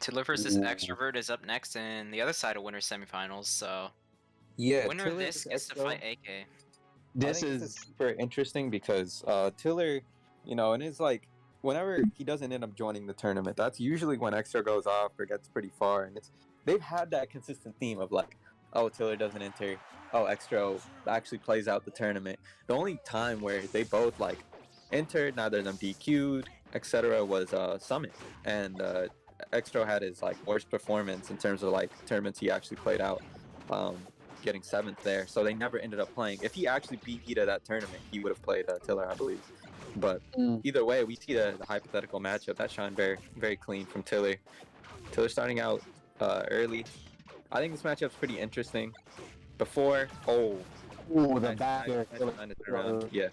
Tiller versus Ooh. Extrovert is up next in the other side of winner semifinals, so Yeah, winner of Tiller this versus gets to Extro. fight AK. This This is is super interesting because Tiller, and it's like whenever he doesn't end up joining the tournament, that's usually when Extra goes off or gets pretty far, and they've had that consistent theme of like, oh, Tiller doesn't enter, oh, Extra actually plays out the tournament. The only time where they both like entered, neither of them DQ'd, etc., was Summit, and Extra had his like worst performance in terms of like tournaments he actually played out. Getting 7th there, so they never ended up playing. If he actually beat Hita that tournament, he would have played Tiller, I believe. But either way, we see the hypothetical matchup that shined very, very clean from Tiller. Tiller starting out early. I think this matchup's pretty interesting. Before, the back air. Yeah,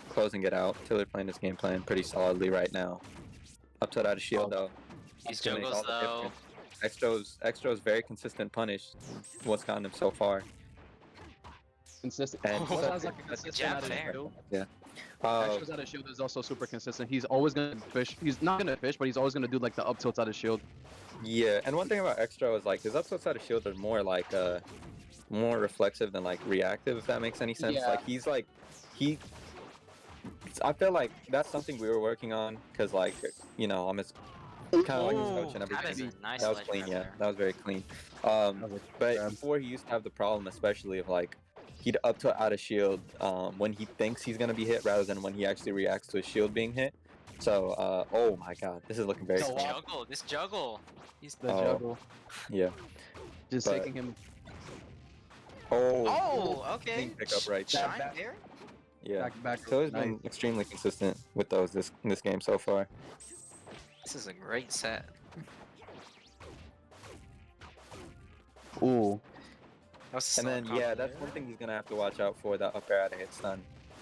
closing it out. Tiller playing his game plan pretty solidly right now. Up to that shield though. These juggles though. Extro's very consistent punish. What's gotten him so far. Consistent. And What has like a consistent out of fair. shield? Yeah. Extra's out of shield is also super consistent. He's always gonna fish. He's not gonna fish, but he's always gonna do like the up tilts out of shield. Yeah, and one thing about Extra is like his up tilts out of shield are more like more reflexive than like reactive, if that makes any sense. Yeah. Like I feel like that's something we were working on because like I'm his kind of like his coach and That is everything. a nice That was ledge clean, grab yeah. there. That was very clean. was a But grab. before he used to have the problem, especially of like he'd up to out of shield when he thinks he's gonna be hit rather than when he actually reacts to his shield being hit. So oh my god, this is looking very This clean. juggle. He's The juggle. Yeah. Just But- taking him. okay. Clean pickup right there. Shine there. Yeah. Back. Tiller's been extremely consistent with those in this game so far. This is a great set. Ooh. That was a And then solid combo that's there. one thing he's gonna have to watch out for, that up air out of hit stun.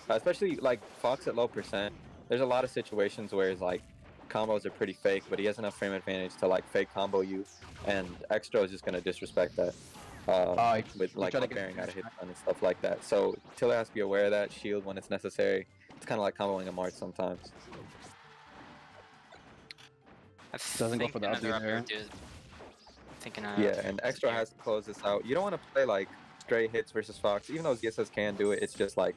Especially like Fox at low percent. There's a lot of situations where his like combos are pretty fake, but he has enough frame advantage to like fake combo you, and Extra is just gonna disrespect that. With like try to up get airing out of hit stun and stuff like that. So Tiller has to be aware of that, shield when it's necessary. It's kind of like comboing a March sometimes. Doesn't go for the another up air. dude. Thinking Yeah, and Extra has to close this out. You don't want to play like straight hits versus Fox, even though ZSS can do it. It's just like,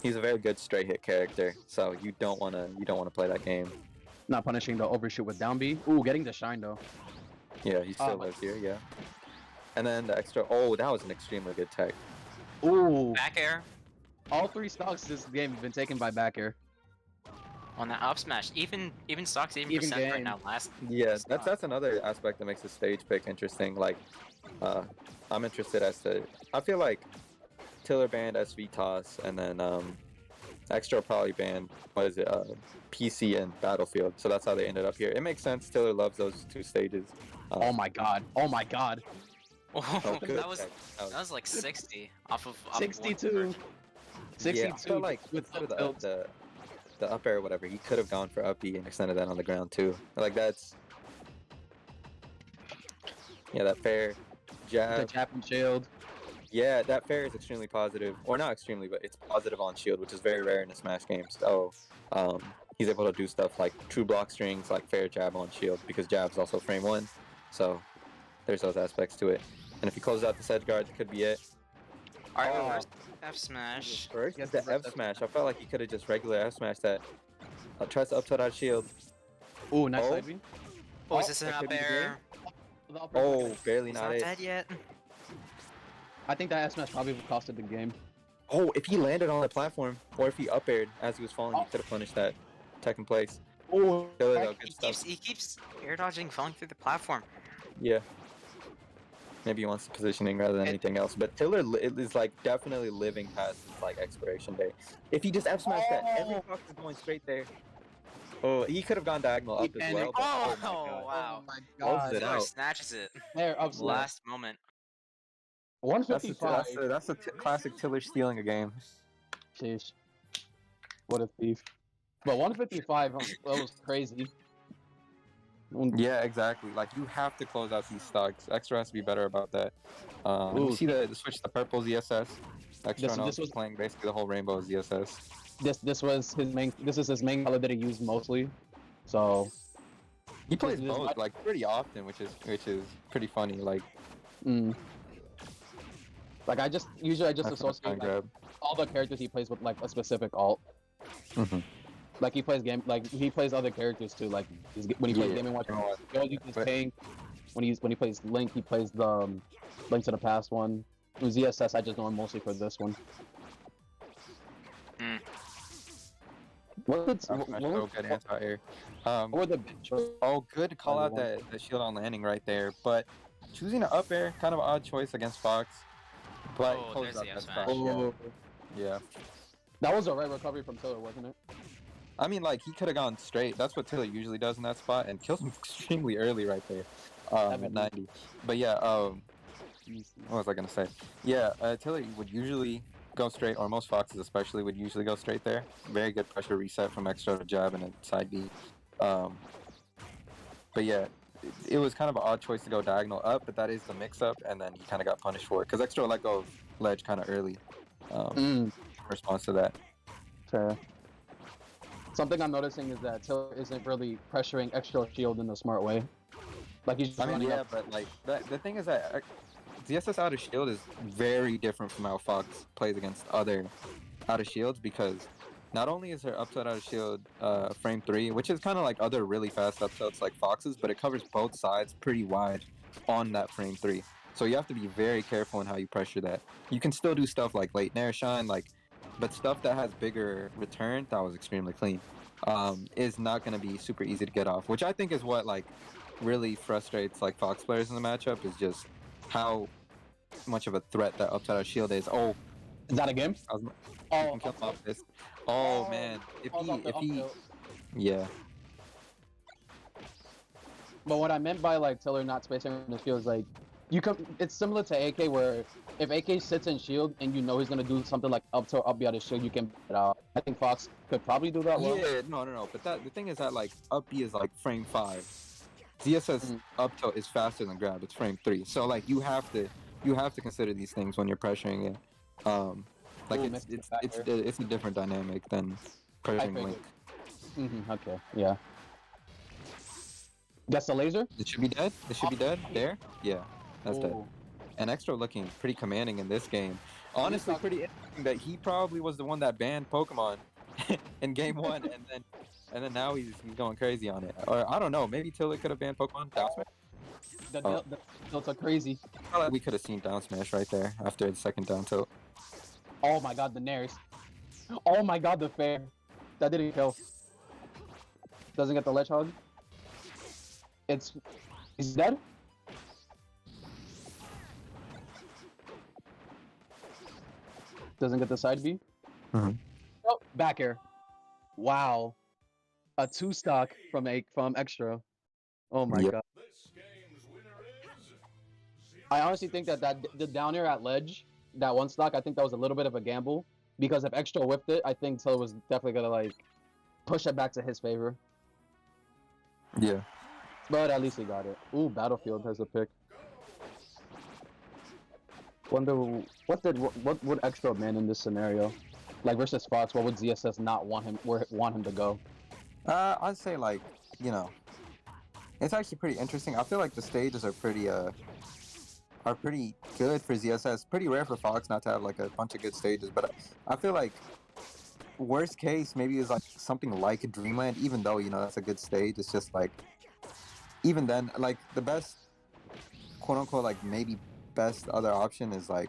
he's a very good straight hit character, so you don't want to play that game. Not punishing the overshoot with down B. Ooh, getting the shine though. Yeah, he still lives here. Yeah, and then the Extra. Oh, that was an extremely good tech. Ooh. back air All 3 stocks this game have been taken by back air. on that up smash. Even stocks 80% Even right game. now. Last. Yeah, that's another aspect that makes the stage pick interesting. Like, I'm interested as to. I feel like Tiller banned SV Toss, and then Extra probably banned PC and Battlefield. So that's how they ended up here. It makes sense. Tiller loves those 2 stages. Oh my god. Oh my god. Oh, good that was tech. that was like 60 off of 62. 62 Yeah, I feel like with for up tilt. the up air or whatever, he could have gone for up B and extended that on the ground too. Like that's that fair The jab. jab and shield. Yeah, that fair is extremely positive, or not extremely, but it's positive on shield, which is very rare in a Smash game. So he's able to do stuff like true block strings, like fair jab on shield, because jab's also frame 1. So there's those aspects to it. And if he closes out the edge guard, that could be it. Alright, Oh. first F smash. First Yes, is the the first F smash. I felt like he could have just regular F smash that. Tries to up tilt out shield. Ooh, nice Oh. side B. Oh, is this an that up could be the air? The up air. Oh, barely He's not not it. dead yet. I think that S smash probably would costed the game. Oh, if he landed on the platform, or if he up aired as he was falling, he Oh. could have punished that tech in place. Oh, Tiller, though, good stuff. He keeps air dodging, falling through the platform. Yeah. Maybe he wants the positioning rather than anything else. But Tiller is like definitely living past his like expiration day. If he just F smashed that, every Fox is going straight there. Oh, he could have gone diagonal up as panicked. well. But, Oh, my God. wow. my Closes it Tiller out. snatches it. There, up smash. Last moment. 155. That's a classic Tiller stealing a game. Sheesh. What a thief. But 155, that was crazy. Yeah, exactly. Like you have to close out these stocks. Extra has to be better about that. Ooh. You see the switch to purple ZSS. Extra This was- playing basically the whole rainbow ZSS. This was his main. This is his main color that he used mostly. So He plays This is both like pretty often, which is pretty funny. Like Like I just that's what I'm associate trying to like, grab. all the characters he plays with like a specific alt. Mm-hmm. Like he plays other characters too. Like when he plays Yeah. Game and Watch, Game and Watch. he always uses But- Pink. When he plays Link, he plays the Link to the Past one. With ZSS, I just know him mostly for this one. Mm. What's That's so good anti-air. what were the big choices? Oh, good to call out that shield on landing right there. But choosing an up air, kind of an odd choice against Fox. But Oh, closes there's out the that F spot. smash. Oh, Yeah. that was a right recovery from Tiller, wasn't it? I mean, like, he could have gone straight. That's what Tiller usually does in that spot, and kills him extremely early right there at 90. But yeah, what was I going to say? Yeah, Tiller would usually go straight, or most Foxes especially would usually go straight there. Very good pressure reset from Extra to jab and a side B. But yeah, it was kind of an odd choice to go diagonal up, but that is the mix-up, and then he kind of got punished for it, because Extra let go of ledge kind of early in response to that. Fair. Something I'm noticing is that Tiller isn't really pressuring Extra shield in a smart way. Like he's just I mean, running yeah, up. but like the thing is that ZSS out of shield is very different from how Fox plays against other out of shields, because not only is her upset out of shield frame 3, which is kind of like other really fast upsets like Fox's, but it covers both sides pretty wide on that frame 3. So you have to be very careful in how you pressure that. You can still do stuff like late Nair Shine, like, but stuff that has bigger return, that was extremely clean, is not going to be super easy to get off, which I think is what like really frustrates like Fox players in the matchup, is just how much of a threat that upside out shield is. Oh, Is that a game? I was, you Oh, can kill him off this. Oh man, if he, yeah. But what I meant by like Tiller not spacing the shield is like it's similar to AK, where if AK sits in shield and you know he's gonna do something like up to up out of shield, you can beat it out. I think Fox could probably do that well. Yeah, no. But the thing is that like up B is like frame 5. ZSS up tilt is faster than grab. It's frame 3. So like you have to consider these things when you're pressuring it. Like Ooh, it's a different dynamic than pressuring Link. Okay. Yeah. Guess the laser. It should be dead. It should be dead. There. Yeah, that's dead. Ooh. And Extra looking pretty commanding in this game. Honestly, pretty interesting that he probably was the one that banned Pokemon in game 1, and then now he's going crazy on it. Or I don't know, maybe Tiller could have banned Pokemon down smash. The tilts are crazy. We could have seen down smash right there after the second down tilt. Oh my god, the nairs. Oh my god, the fair. That didn't kill. Doesn't get the ledge hug. He's dead? Doesn't get the side B? Mhm. Oh, back air. Wow. A 2 stock from Extra. Oh my Yep. god. I honestly think that the down air at ledge, that 1 stock, I think that was a little bit of a gamble, because if Extra whipped it, I think Tiller was definitely gonna like push it back to his favor. Yeah. But at least he got it. Ooh, Battlefield has a pick. Wonder what would Extra man in this scenario? Like versus Fox, what would ZSS not want him to go? I'd say like, it's actually pretty interesting. I feel like the stages are pretty good for ZSS. Pretty rare for Fox not to have like a bunch of good stages, but I feel like worst case maybe is like something like a Dreamland, even though that's a good stage. It's just like, even then, like the best quote unquote like maybe best other option is like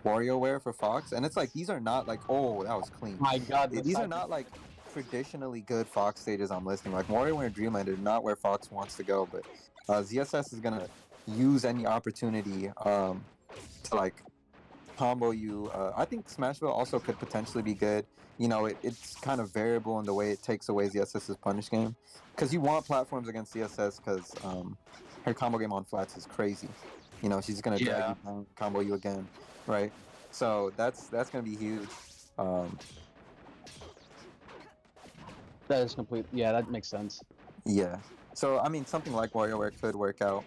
WarioWare for Fox, and it's like these are not like, oh, that was clean. My god, These are not like traditionally good Fox stages I'm listing. Like WarioWare and Dreamland are not where Fox wants to go, but ZSS is gonna use any opportunity to like combo you. I think Smashville also could potentially be good. It's kind of variable in the way it takes away ZSS's punish game, because you want platforms against ZSS, because her combo game on flats is crazy. She's gonna drag you down, combo you again, right? So that's gonna be huge. That is complete. Yeah, that makes sense. Yeah. So I mean, something like WarioWare could work out,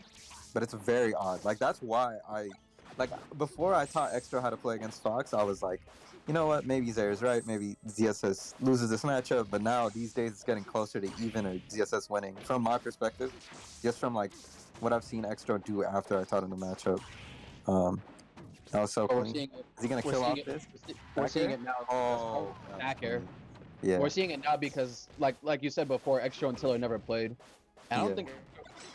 but it's very odd. Like that's why like before I taught Extra how to play against Fox, I was like, you know what, maybe Zare's right, maybe ZSS loses this matchup, but now these days it's getting closer to even or ZSS winning from my perspective, just from like what I've seen Extra do after I taught him the matchup. That was so But we're clean. seeing it. Is he gonna We're kill seeing off it. this? We're Back seeing air? it now. Oh, that was Back air. clean. Yeah. We're seeing it now because, like you said before, Extra and Tiller never played. And Yeah.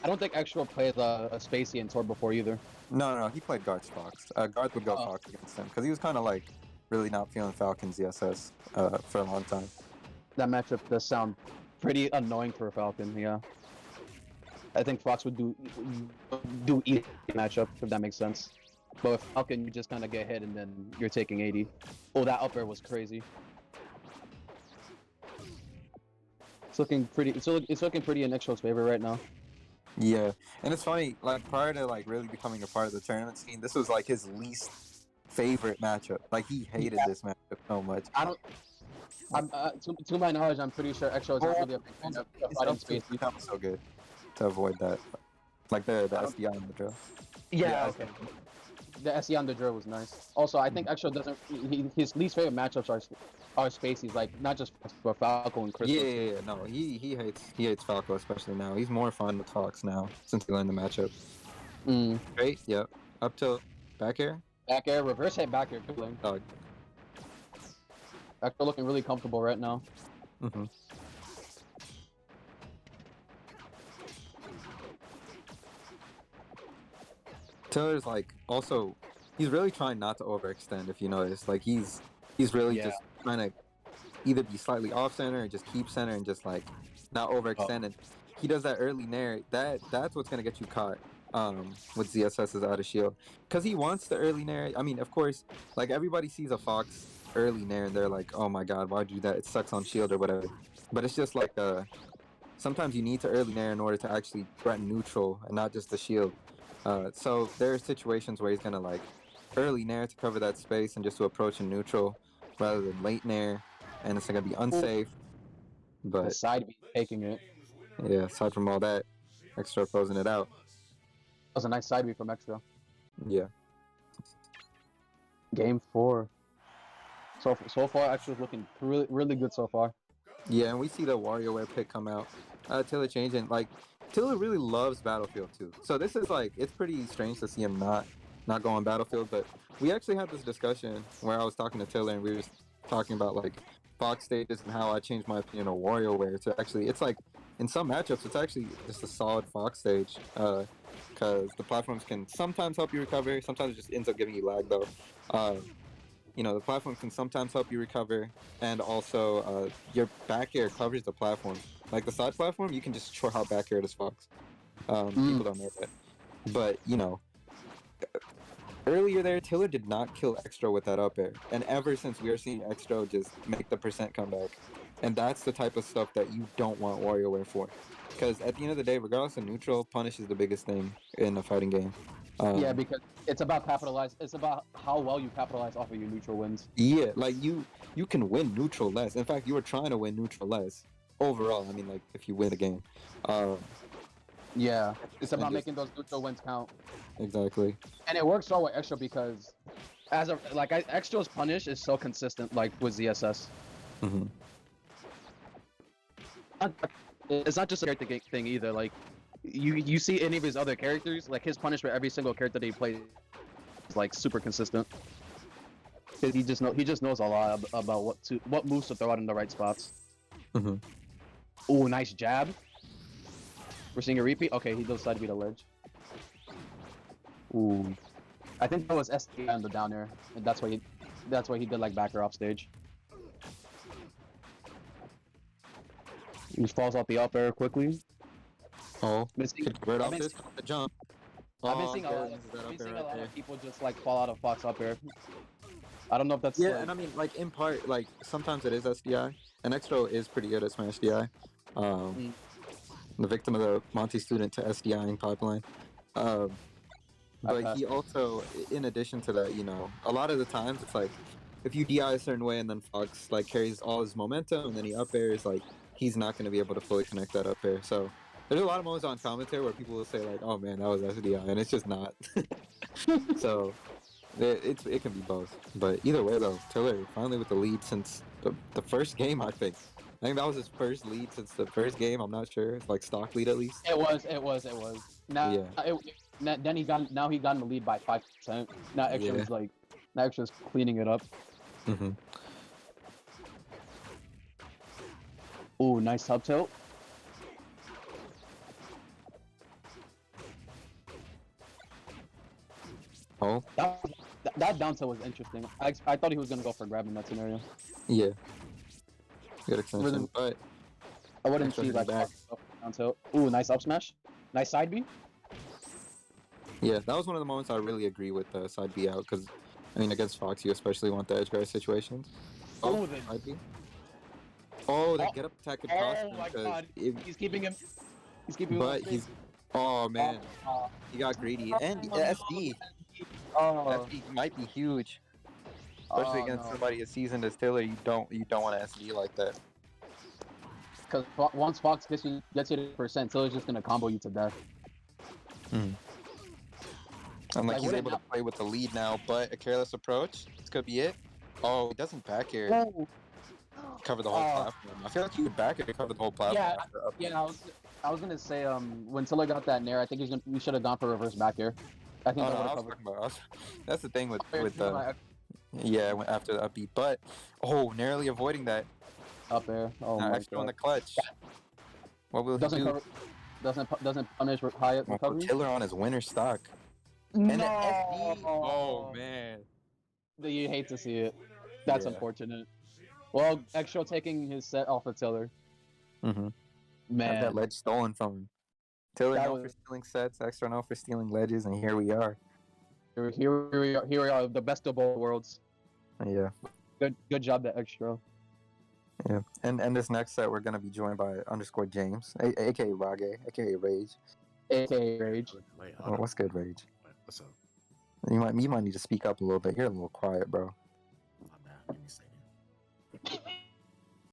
I don't think Extra played a Spacey and Tor before either. No, he played Garth's Fox. Garth would go Oh. Fox against him because he was kind of like really not feeling Falcon's ESS for a long time. That matchup does sound pretty annoying for a Falcon. Yeah. I think Fox would do easy matchup if that makes sense. But with Falcon, you just kind of get hit and then you're taking 80. Oh, that up air was crazy. It's looking pretty. It's looking pretty in Extro's favor right now. Yeah, and it's funny, like prior to like really becoming a part of the tournament scene, this was like his least favorite matchup. Like he hated this matchup so much. I don't. To my knowledge, I'm pretty sure Extra is not really a big fan of fighting Spacey. That was so good to avoid that, like the SDI in the drill. Yeah, okay. The SE on the drill was nice. Also, I think Extra doesn't. His least favorite matchups are Spaceys, like not just for Falco and Crystal. Yeah. No, he hates Falco, especially now. He's more fun with Fox now since he learned the matchup. Great, yep. Up to back air. Back air, reverse head back air, killing. Dog. Extra looking really comfortable right now. Tiller's like also he's really trying not to overextend if you notice. Like he's really Yeah. just trying to either be slightly off center or just keep center and just like not overextend. And he does that early nair. That's what's gonna get you caught with ZSS's out of shield. Cause he wants the early nair. I mean, of course, like everybody sees a Fox early nair and they're like, oh my god, why'd you do that? It sucks on shield or whatever. But it's just like sometimes you need to early nair in order to actually threaten neutral and not just the shield. So there are situations where he's gonna like early nair to cover that space and just to approach in neutral rather than late nair, and it's gonna be unsafe. The But side B taking it. yeah, aside from all that, Extra closing it out. That was a nice side B from Extra. Yeah, Game 4. So far, Extra's looking really good so far. yeah, and we see the WarioWare pick come out. Tiller changing like Tiller really loves Battlefield too. So this is like it's pretty strange to see him not go on Battlefield. But we actually had this discussion where I was talking to Tiller and we were talking about like Fox stages and how I changed my opinion on WarioWare to actually it's like in some matchups it's actually just a solid Fox stage because the platforms can sometimes help you recover. Sometimes it just ends up giving you lag though. You know, the platform can sometimes help you recover, and also your back air covers the platform. Like the side platform, you can just short hop back air as Fox. People don't know that. But, you know, earlier there, Tiller did not kill Extra with that up air. And ever since we are seeing Extra just make the percent comeback. And that's the type of stuff that you don't want WarioWare for. Because at the end of the day, regardless of neutral, punish is the biggest thing in a fighting game. Yeah, because it's about capitalize. It's about how well you capitalize off of your neutral wins. Yeah, like you can win neutral less. In fact, you were trying to win neutral less overall. I mean, like if you win the game. Yeah, it's about just- making those neutral wins count. Exactly. And it works well with Extra because, Extra's punish is so consistent, like with ZSS. hmm It's not just a character thing either. Like, you see any of his other characters, like his punish for every single character that he plays is like super consistent. Cause he just knows a lot about what moves to throw out in the right spots. hmm Ooh, nice jab. We're seeing a repeat. Okay, he does side to beat a ledge. Ooh, I think that was SD on the down air, and that's why he did like back or off stage. He falls off the up air quickly. Oh, Been seeing- could convert I've off been this the jump. I've been Oh, seeing a there lot it is, that up air right there. of people just like fall out of Fox up air. I don't know if that's Yeah, like, and I mean, like in part, like sometimes it is SDI, and Extra is pretty good at Smash DI. The victim of the Monty student to SDIing pipeline. But he also, in addition to that, you know, a lot of the times it's like if you DI a certain way and then Fox like carries all his momentum and then he up airs, like he's not going to be able to fully connect that up air. So There's a lot of moments on commentary where people will say like, "Oh man, that was SDI," and it's just not. So it can be both. But either way, though, Tiller finally with the lead since the first game. I think that was his first lead since the first game. I'm not sure. It's like stock lead at least. It was. Now, Yeah. then he got in the lead by 5%. Now Extra Yeah. was like, now Extra's cleaning it up. Mm-hmm. Ooh, nice up tilt. Oh, That down tilt was interesting. I thought he was gonna go for grab in that scenario. yeah. Good extension, Rhythm. but I wouldn't Extra see hitting like back. down tilt. Ooh, nice up smash. Nice side B. yeah, that was one of the moments I really agree with side B out because, I mean, against Fox, you especially want the edge guard situations. Oh, the- side B. Oh, that Oh, get up attack could cost him Oh my 'cause god. if- He's keeping him. He's keeping but him. he's. Oh man, Oh, he got greedy and SD. oh, SD might be huge, especially against no. somebody as seasoned as Tiller. You don't want to SD like that. Because once Fox gets you to percent, Tiller's just gonna combo you to death. And like Like, he's what able to play with the lead now, but a careless approach. This could be it. Oh, he doesn't back air. Oh. Cover the whole Oh. platform. I feel like you could back air to cover the whole platform. Yeah, after up. Yeah, I was gonna say when Tiller got that nair, I think we should have gone for reverse back air. I think Oh, that no, would I have was covered. talking about. That's the thing with Like, yeah, after the upbeat, but narrowly avoiding that. up air. Oh Now my extra on god. the clutch. What will he Doesn't do? cover. Doesn't punish high Well, recovery. Tiller on his winner stock. No. And then SD. Oh man. You hate to see it. That's Yeah. unfortunate. Well, Extra taking his set off of Tiller. Mm-hmm. Had Man, that ledge stolen from him. Tiller That known for was- stealing sets, extra known for stealing ledges, and here we are. here we are, the best of both worlds. Yeah, Good job, that Extra. yeah. And this next set, we're gonna be joined by _James, aka Rage, aka Rage. AKA Rage. Wait, What's good, Rage? Wait, what's up? You might need to speak up a little bit. You're a little quiet, bro.